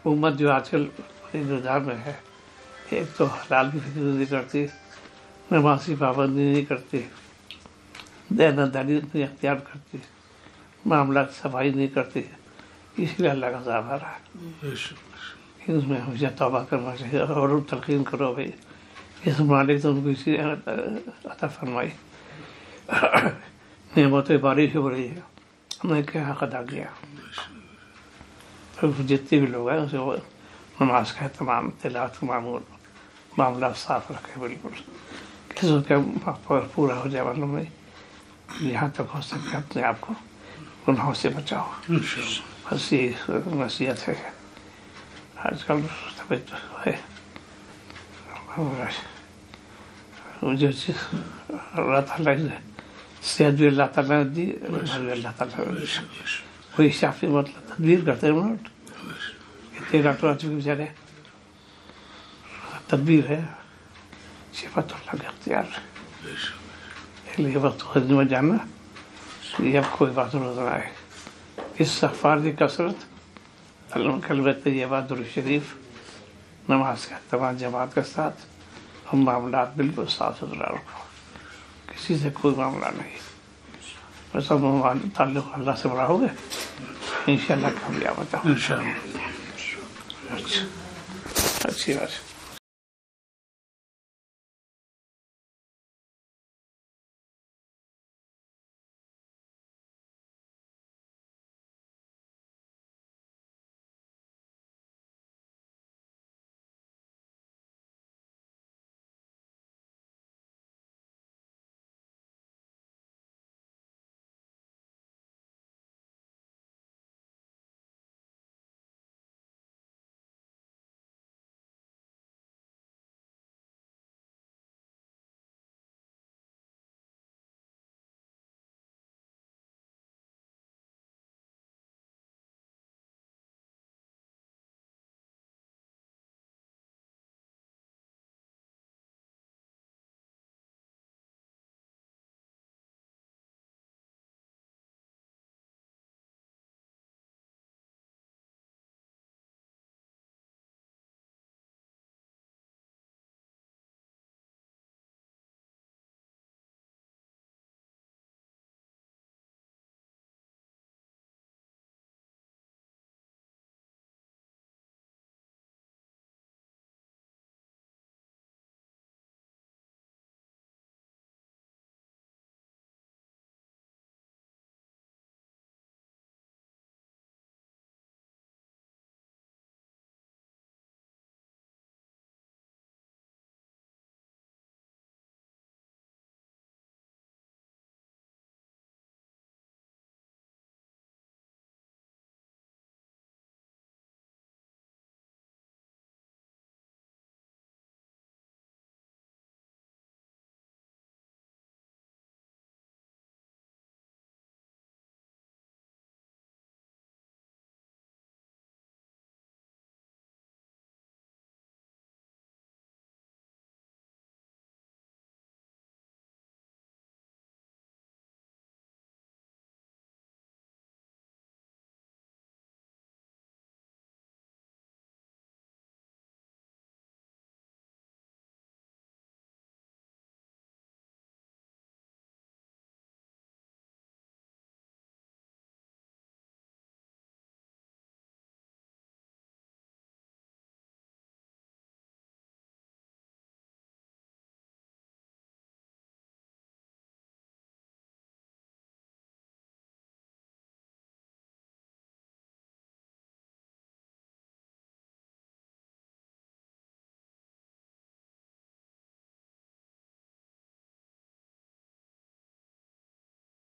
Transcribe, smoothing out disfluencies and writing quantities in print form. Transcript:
امت جو آج کل رجحان میں ہے، ایک تو حلال کی فکر نہیں کرتی، نماز کی پابندی نہیں کرتی، دیانتداری نہیں اختیار کرتی، معاملات صفائی نہیں کرتی، اس لیے اللہ کا عذاب آ رہا ہے۔ اس میں ہمیشہ توبہ کرنا چاہیے اور تلقین کرو بھائی اس مالک تو ان کو اسی عطا فرمائی، نعمتیں بارش ہو رہی ہے، ہم نے کیا حق ادا کیا؟ جتنے بھی لوگ ہیں اسے وہ نماز کا اہتمام، تلاوت کا معاملات صاف رکھے، بالکل قسم کا پورا ہو جائے معلوم میں، جہاں تک ہو سکے اپنے آپ کو گناہوں سے بچاؤ، بس یہ نصیحت ہے۔ آج کل طبیعت ہے جو چیز اللہ تعالیٰ صحت بھی اللہ تعالیٰ نے دی، اللہ تعالیٰ نے کوئی شافی مطلب تدبیر کرتے ہیں انہوں کتنے ڈاکٹر آ چکے بیچارے، تدبیر ہے، صفت اللہ کا اختیار ہے، اس لیے وقت خود میں جاننا یہ اب کوئی بات نظر آئے، استغفار کی کثرت، کلمہ طیبہ، درود شریف، نماز کا اہتمام جماعت کے ساتھ، ہم معاملات بالکل صاف ستھرا رکھو، کسی سے کوئی معاملہ نہیں، بس ہم تعلق اللہ سے بڑا ہوگے انشاءاللہ کامیاب ہوتا ہوں۔ اچھی بات ہے۔